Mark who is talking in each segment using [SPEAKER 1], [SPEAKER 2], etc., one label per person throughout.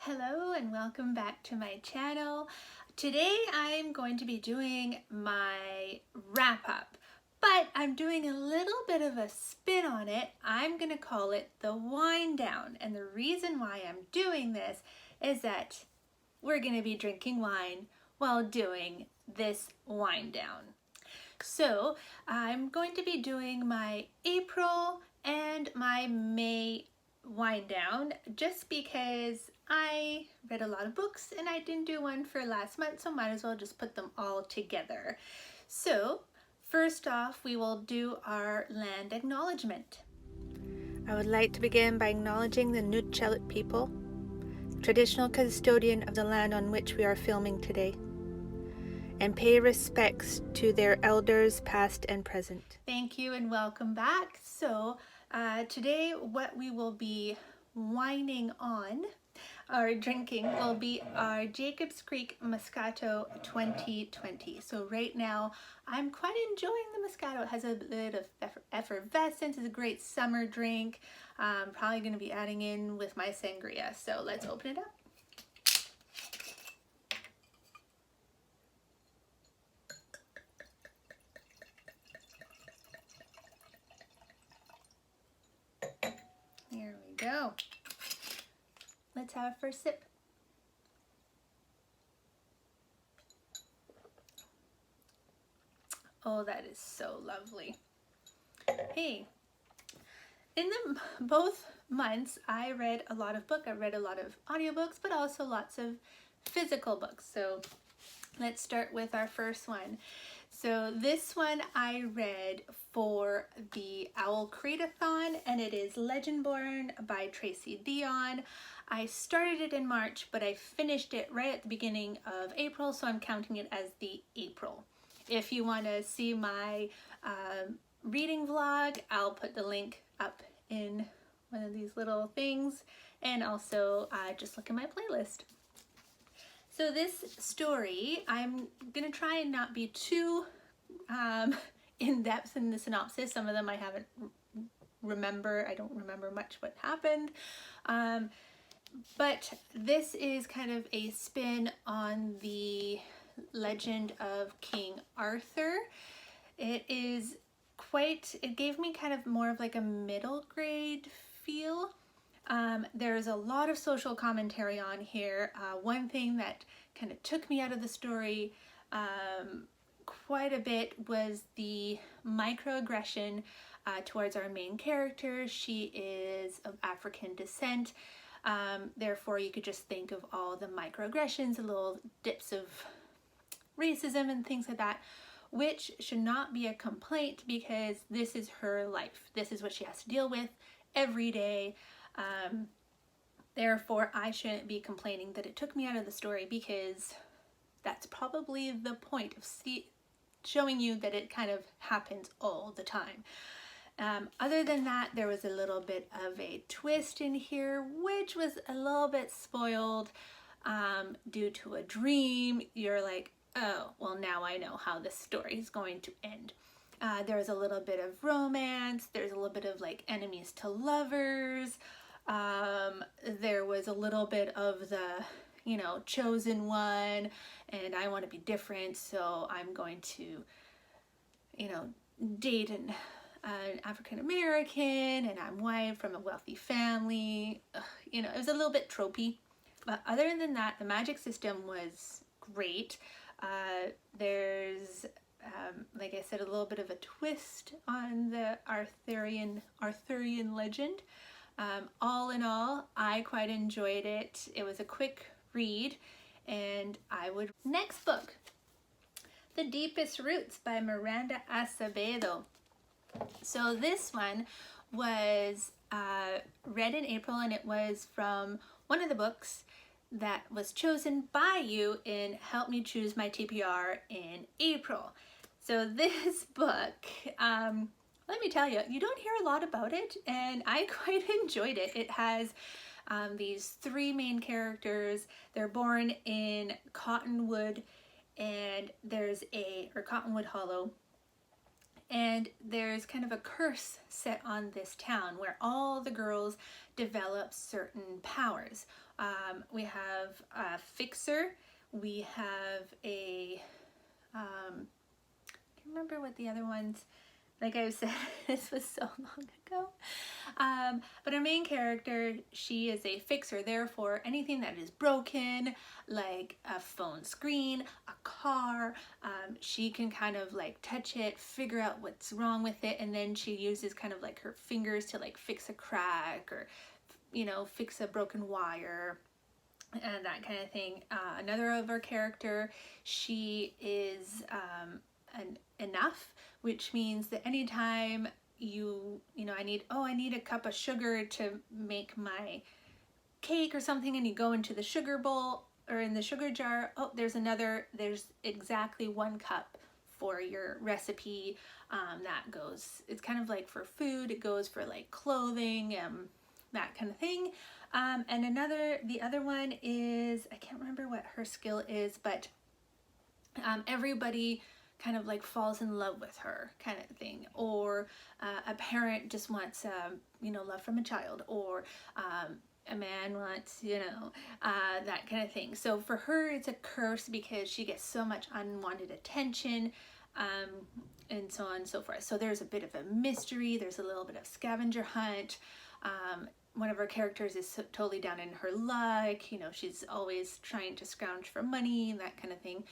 [SPEAKER 1] Hello and welcome back to my channel. Today I'm going to be doing my wrap up, but I'm doing a little bit of a spin on it. I'm going to call it the wind down, and the reason why I'm doing this is that we're going to be drinking wine while doing this wind down. So I'm going to be doing my April and my May wind down just because I read a lot of books and I didn't do one for last month, so might as well just put them all together. So first off, we will do our land acknowledgement. I would like to begin by acknowledging the Nutchelet people, traditional custodian of the land on which we are filming today, and pay respects to their elders past and present. Thank you and welcome back. So today what we will be wining on or drinking will be our Jacobs Creek Moscato 2020. So right now I'm quite enjoying the Moscato. It has a bit of effervescence. It's a great summer drink. I'm probably going to be adding in with my sangria. So let's open it up. Here we go. Let's have a first sip. Oh, that is so lovely. Hey, in both months, I read a lot of books. I read a lot of audiobooks, but also lots of physical books. So let's start with our first one. So this one I read for the Owl Create-a-thon, and it is Legendborn by Tracy Dion. I started it in March, but I finished it right at the beginning of April, so I'm counting it as the April. If you want to see my reading vlog, I'll put the link up in one of these little things, and also just look at my playlist. So this story, I'm gonna try and not be too in depth in the synopsis. Some of them I haven't I don't remember much what happened. But this is kind of a spin on the legend of King Arthur. It gave me kind of more of like a middle grade feel. There's a lot of social commentary on here. One thing that kind of took me out of the story quite a bit was the microaggression towards our main character. She is of African descent. Therefore, you could just think of all the microaggressions, the little dips of racism and things like that, which should not be a complaint because this is her life. This is what she has to deal with every day. Therefore, I shouldn't be complaining that it took me out of the story because that's probably the point of showing you that it kind of happens all the time. Other than that, there was a little bit of a twist in here, which was a little bit spoiled due to a dream. You're like, oh, well, now I know how this story is going to end. There's a little bit of romance. There's a little bit of like enemies to lovers. There was a little bit of the, chosen one, and I want to be different, so I'm going to, date an African American, and I'm white from a wealthy family. It was a little bit tropey. But other than that, the magic system was great. There's, like I said, a little bit of a twist on the Arthurian legend. All in all, I quite enjoyed it. It was a quick read, and I would... Next book, The Deepest Roots by Miranda Asebedo. So this one was read in April, and it was from one of the books that was chosen by you in Help Me Choose My TPR in April. So this book, let me tell you, you don't hear a lot about it, and I quite enjoyed it. It has these three main characters. They're born in Cottonwood, and Cottonwood Hollow, and there's kind of a curse set on this town where all the girls develop certain powers. We have a fixer. We have a, I can't remember what the other ones, like I said, this was so long ago. But our main character, she is a fixer. Therefore, anything that is broken, like a phone screen, a car, she can kind of like touch it, figure out what's wrong with it, and then she uses kind of like her fingers to like fix a crack or, you know, fix a broken wire and that kind of thing. Another of our character, she is an enough, which means that anytime you know, I need a cup of sugar to make my cake or something, and you go into the sugar bowl or in the sugar jar, oh, there's exactly 1 cup for your recipe. That goes, it's kind of like for food, it goes for like clothing, that kind of thing. And the other one is, I can't remember what her skill is, but everybody kind of like falls in love with her kind of thing, or a parent just wants you know, love from a child, or a man wants, you know, that kind of thing. So for her it's a curse because she gets so much unwanted attention, and so on and so forth. So there's a bit of a mystery, there's a little bit of scavenger hunt. One of our characters is totally down in her luck, you know, she's always trying to scrounge for money and that kind of thing.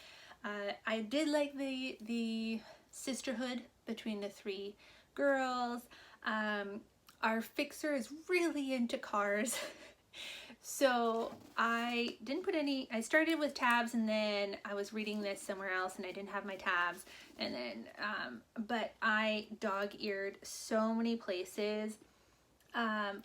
[SPEAKER 1] I did like the sisterhood between the 3 girls. Our fixer is really into cars. So I didn't put any, I started with tabs and then I was reading this somewhere else and I didn't have my tabs. And then, but I dog-eared so many places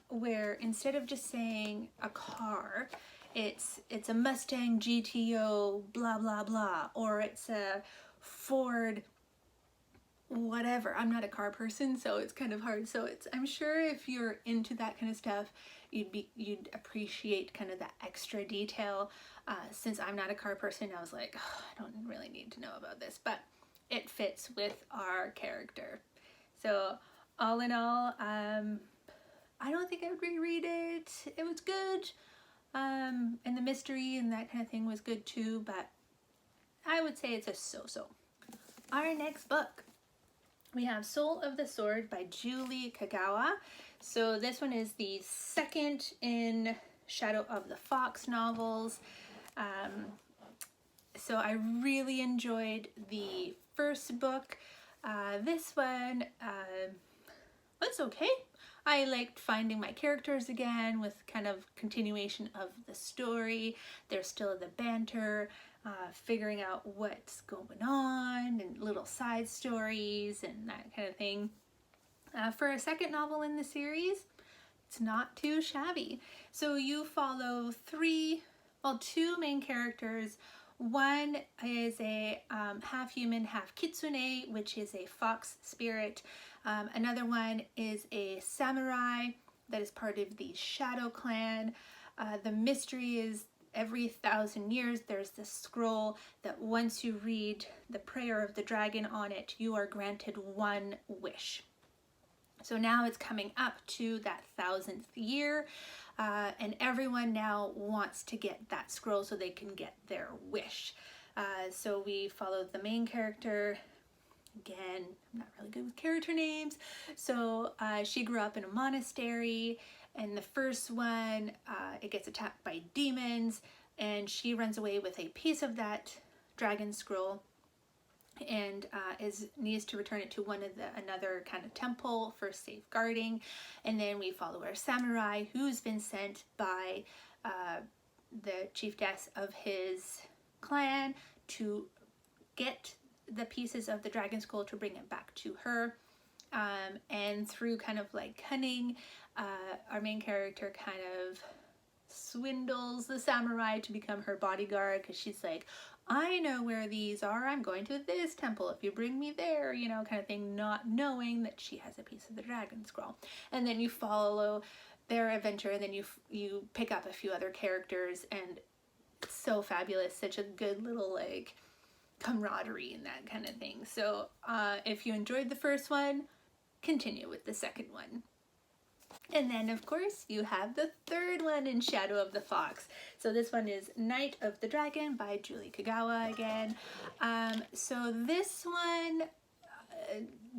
[SPEAKER 1] where instead of just saying a car, it's a Mustang GTO blah blah blah, or it's a Ford whatever. I'm not a car person, so it's kind of hard. So I'm sure if you're into that kind of stuff, you'd appreciate kind of that extra detail. Since I'm not a car person, I was like, oh, I don't really need to know about this, but it fits with our character. So all in all, I don't think I would reread it. It was good. And the mystery and that kind of thing was good too, but I would say it's a so-so. Our next book, we have Soul of the Sword by Julie Kagawa. So this one is the second in Shadow of the Fox novels. So I really enjoyed the first book. This one was okay. I liked finding my characters again with kind of continuation of the story. There's still the banter, figuring out what's going on and little side stories and that kind of thing. For a second novel in the series, it's not too shabby. So you follow 2 main characters. One is a half human, half kitsune, which is a fox spirit. Another one is a samurai that is part of the Shadow Clan. The mystery is every 1,000 years there's this scroll that once you read the prayer of the dragon on it, you are granted 1 wish. So now it's coming up to that 1,000th year, and everyone now wants to get that scroll so they can get their wish. So we follow the main character. Again, I'm not really good with character names. So she grew up in a monastery, and the first one, it gets attacked by demons, and she runs away with a piece of that dragon scroll and needs to return it to another kind of temple for safeguarding. And then we follow our samurai who's been sent by the chiefess of his clan to get the pieces of the dragon scroll to bring it back to her. And through kind of like cunning, our main character kind of swindles the samurai to become her bodyguard, because she's like, I know where these are, I'm going to this temple if you bring me there, you know, kind of thing, not knowing that she has a piece of the dragon scroll. And then you follow their adventure, and then you pick up a few other characters, and it's so fabulous, such a good little like camaraderie and that kind of thing. So if you enjoyed the first one, continue with the second one. And then, of course, you have the third one in Shadow of the Fox. So this one is Night of the Dragon by Julie Kagawa again. So this one,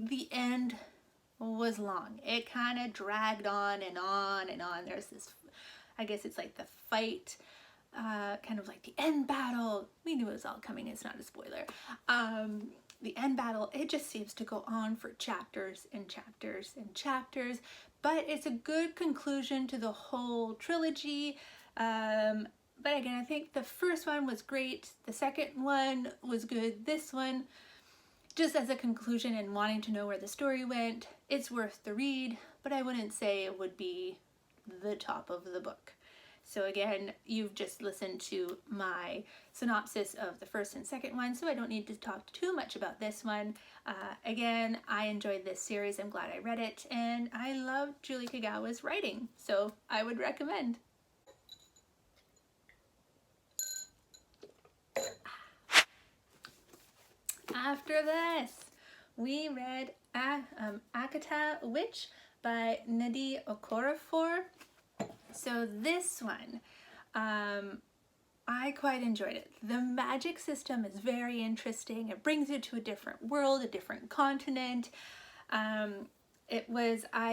[SPEAKER 1] the end was long. It kind of dragged on and on and on. There's this, I guess it's like the fight, kind of like the end battle. We knew it was all coming. It's not a spoiler. The end battle, it just seems to go on for chapters and chapters and chapters, but it's a good conclusion to the whole trilogy. But again, I think the first one was great. The second one was good. This one, just as a conclusion and wanting to know where the story went, it's worth the read, but I wouldn't say it would be the top of the book. So again, you've just listened to my synopsis of the first and second one, so I don't need to talk too much about this one. Again, I enjoyed this series. I'm glad I read it, and I love Julie Kagawa's writing, so I would recommend. After this, we read Akata Witch by Nnedi Okorafor. So this one, I quite enjoyed it. The magic system is very interesting. It brings you to a different world, a different continent. I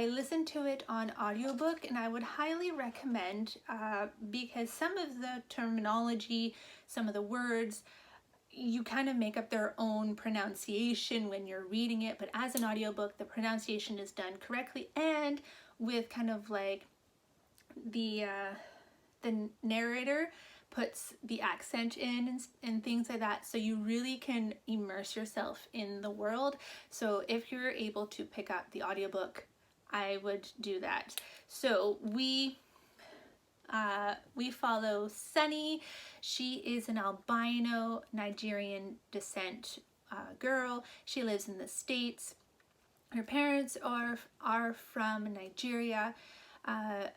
[SPEAKER 1] listened to it on audiobook, and I would highly recommend because some of the terminology, some of the words, you kind of make up their own pronunciation when you're reading it, but as an audiobook, the pronunciation is done correctly and with kind of like the narrator puts the accent in and things like that, so you really can immerse yourself in the world. So if you're able to pick up the audiobook, I would do that. So we follow Sunny. She is an albino Nigerian descent girl. She lives in the States. Her parents are from Nigeria.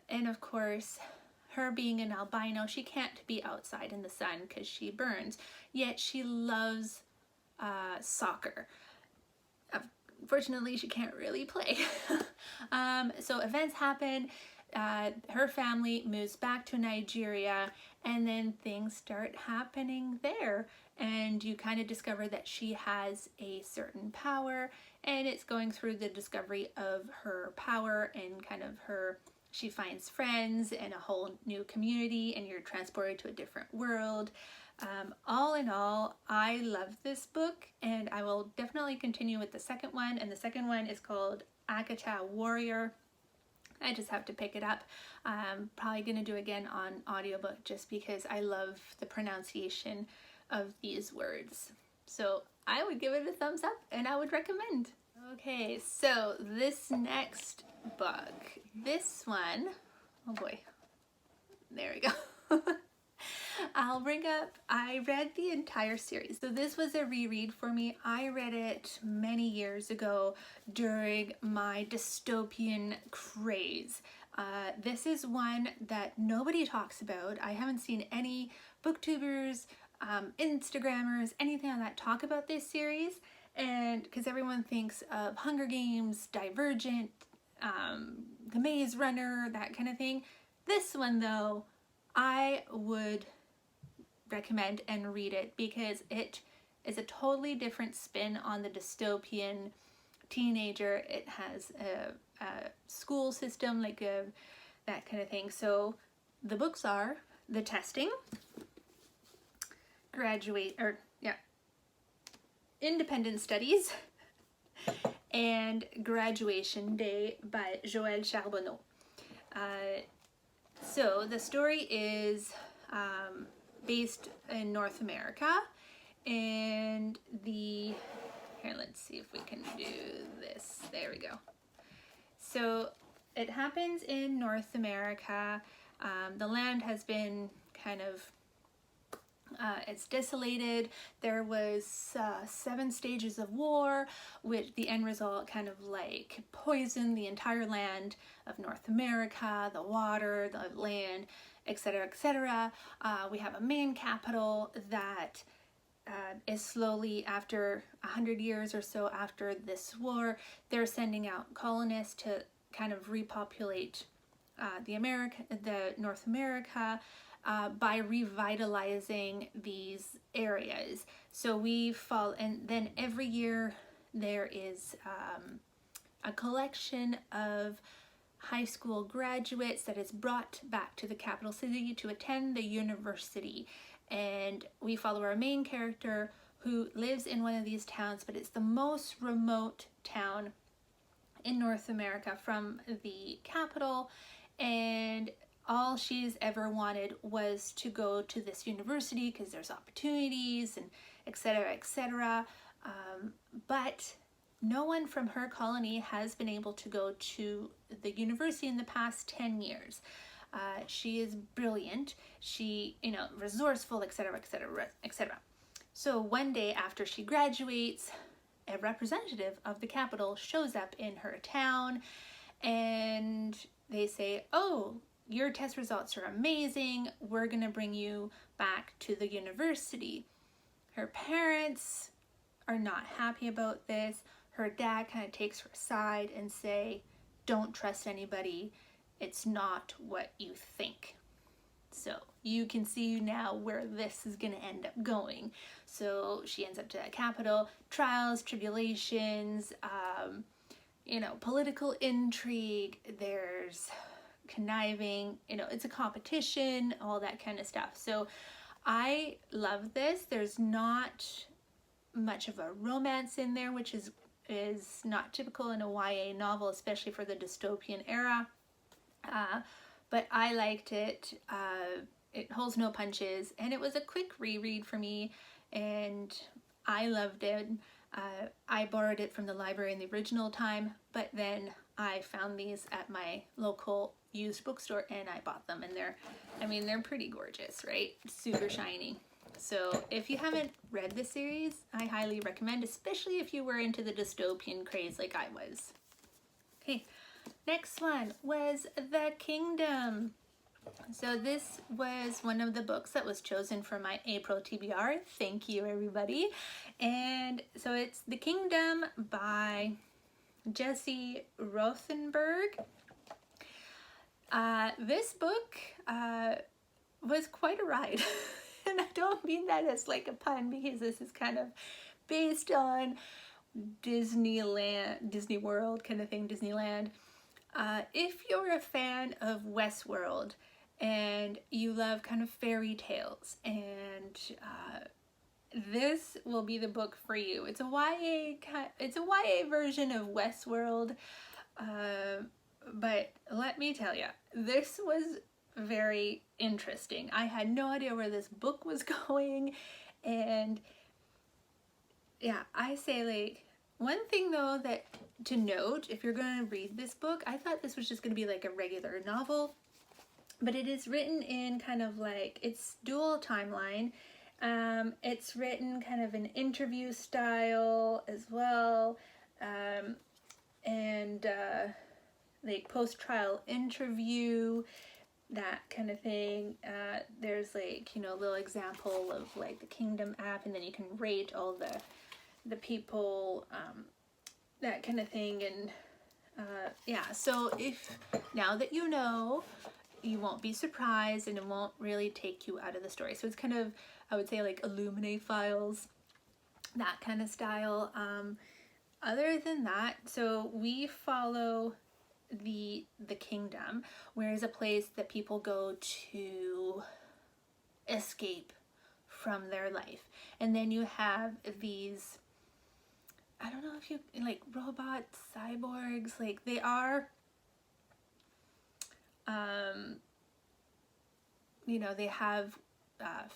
[SPEAKER 1] And of course, her being an albino, she can't be outside in the sun because she burns, yet she loves soccer. Unfortunately, she can't really play. So events happen, her family moves back to Nigeria, and then things start happening there. And you kind of discover that she has a certain power, and it's going through the discovery of her power and kind of she finds friends and a whole new community, and you're transported to a different world. All in all, I love this book, and I will definitely continue with the second one, and the second one is called Akata Warrior. I just have to pick it up. I'm probably going to do again on audiobook just because I love the pronunciation of these words. So I would give it a thumbs up, and I would recommend. Okay, so this next book, this one, oh boy, there we go. I read the entire series. So this was a reread for me. I read it many years ago during my dystopian craze. This is one that nobody talks about. I haven't seen any booktubers, Instagrammers, anything like that talk about this series. And because everyone thinks of Hunger Games, Divergent, The Maze Runner, that kind of thing. This one though, I would recommend and read it because it is a totally different spin on the dystopian teenager. It has a school system, like that kind of thing. So the books are The Testing, Independent Studies, and Graduation Day by Joelle Charbonneau. So the story is based in North America, and here, let's see if we can do this. There we go. So it happens in North America. The land has been kind of it's desolated. There was 7 stages of war, which the end result kind of like poisoned the entire land of North America, the water, the land, etc., etc. We have a main capital that is slowly, after 100 years or so after this war, they're sending out colonists to kind of repopulate the North America by revitalizing these areas. So we fall, and then every year there is a collection of high school graduates that is brought back to the capital city to attend the university. And we follow our main character who lives in one of these towns, but it's the most remote town in North America from the capital, and all she's ever wanted was to go to this university because there's opportunities and etc., etc. But no one from her colony has been able to go to the university in the past 10 years. She is brilliant, she, resourceful, etc., etc., etc. So one day after she graduates, a representative of the capital shows up in her town, and they say, oh, your test results are amazing, we're gonna bring you back to the university. Her parents are not happy about this. Her dad kind of takes her aside and say, don't trust anybody, it's not what you think. So you can see now where this is going to end up going. So she ends up to that capital, trials, tribulations, political intrigue, there's conniving, it's a competition, all that kind of stuff. So I love this. There's not much of a romance in there, which is not typical in a YA novel, especially for the dystopian era. But I liked it. It holds no punches, and it was a quick reread for me, and I loved it. I borrowed it from the library in the original time, but then I found these at my local used bookstore and I bought them, and they're pretty gorgeous, right? Super shiny. So if you haven't read the series, I highly recommend, especially if you were into the dystopian craze like I was. Okay. Next one was The Kingdom. So this was one of the books that was chosen for my April TBR. Thank you, everybody. And so it's The Kingdom by Jesse Rothenberg. This book was quite a ride. And I don't mean that as like a pun, because this is kind of based on Disneyland, Disney World kind of thing, Disneyland. If you're a fan of Westworld and you love kind of fairy tales, and this will be the book for you. It's a YA version of Westworld, but let me tell you, this was very interesting. I had no idea where this book was going, and yeah, I say, like, one thing though that to note, if you're going to read this book, I thought this was just going to be like a regular novel, but it is written in kind of like, it's dual timeline. It's written kind of an interview style as well, and like post-trial interview, that kind of thing. There's like, a little example of like the Kingdom app, and then you can rate all the people, that kind of thing. And yeah, so if now that you know, you won't be surprised, and it won't really take you out of the story. So it's kind of, I would say, like Illuminate Files, that kind of style. Other than that, so we follow the Kingdom, where is a place that people go to escape from their life. And then you have these, I don't know if you like robots, cyborgs, like they are, they have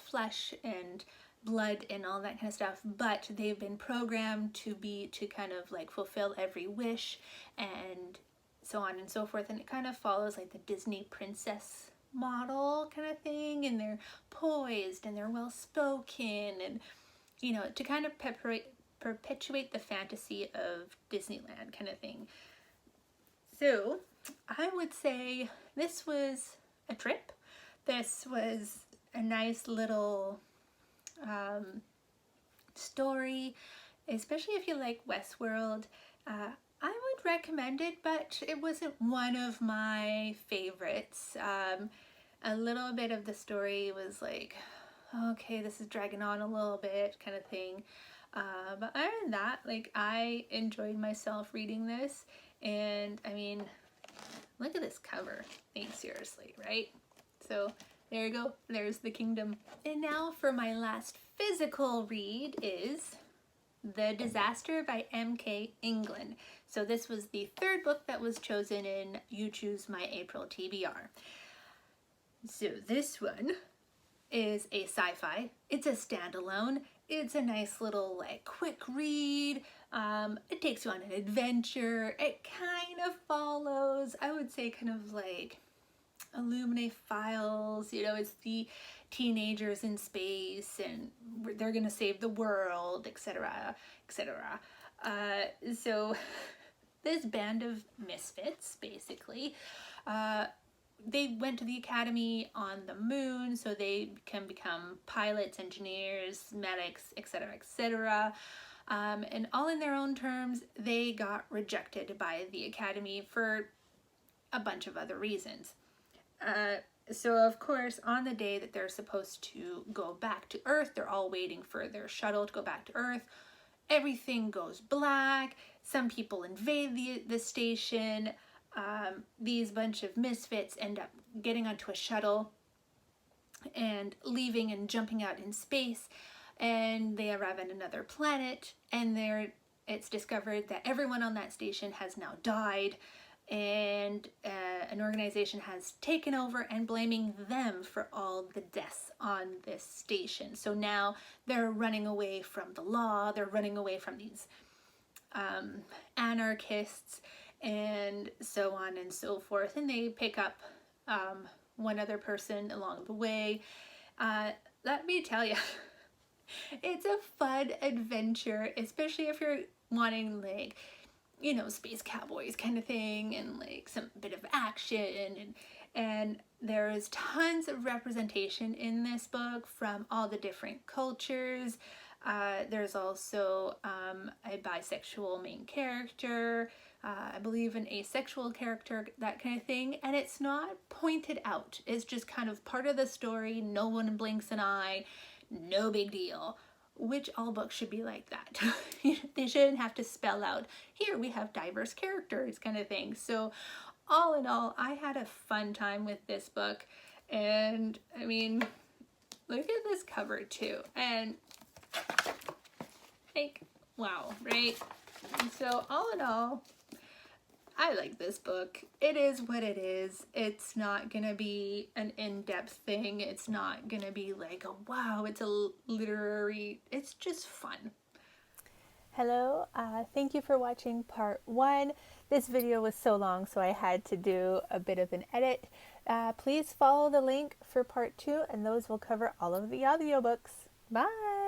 [SPEAKER 1] flesh and blood and all that kind of stuff, but they've been programmed to kind of like fulfill every wish and so on and so forth. And it kind of follows like the Disney princess model kind of thing, and they're poised and they're well spoken, and to kind of perpetuate the fantasy of Disneyland kind of thing. So I would say this was a trip. This was a nice little story, especially if you like Westworld. I would recommend it, but it wasn't one of my favorites. A little bit of the story was like, okay, this is dragging on a little bit kind of thing. But other than that, like, I enjoyed myself reading this. And I mean, look at this cover. Like, seriously, right? So there you go. There's the kingdom. And now for my last physical read is The Disaster by M.K. England. So this was the third book that was chosen in You Choose My April TBR. So this one is a sci-fi. It's a standalone. It's a nice little like quick read. It takes you on an adventure. It kind of follows, I would say, kind of like Illuminate Files. You know, it's the teenagers in space and they're gonna save the world, etc., etc. So this band of misfits, basically, they went to the academy on the moon so they can become pilots, engineers, medics, etc., etc. And all in their own terms, they got rejected by the academy for a bunch of other reasons. So of course, on the day that they're supposed to go back to Earth, they're all waiting for their shuttle to go back to Earth. Everything goes black. Some people invade the station. These bunch of misfits end up getting onto a shuttle and leaving and jumping out in space, and they arrive at another planet, and it's discovered that everyone on that station has now died, and an organization has taken over and blaming them for all the deaths on this station. So now they're running away from the law, they're running away from these anarchists, and so on and so forth. And they pick up one other person along the way. Let me tell you, it's a fun adventure, especially if you're wanting, like, you know, space cowboys kind of thing, and like some bit of action, and there's tons of representation in this book from all the different cultures. There's also a bisexual main character, I believe an asexual character, that kind of thing, and it's not pointed out. It's just kind of part of the story. No one blinks an eye, no big deal, which all books should be like that. They shouldn't have to spell out, here we have diverse characters kind of thing. So all in all, I had a fun time with this book, and I mean, look at this cover too, and like, wow, right? So all in all, I like this book. It is what it is. It's not gonna be an in-depth thing. It's not gonna be like, oh wow, it's a literary, it's just fun.
[SPEAKER 2] Hello, thank you for watching part 1. This video was so long, so I had to do a bit of an edit. Please follow the link for part 2, and those will cover all of the audiobooks. Bye!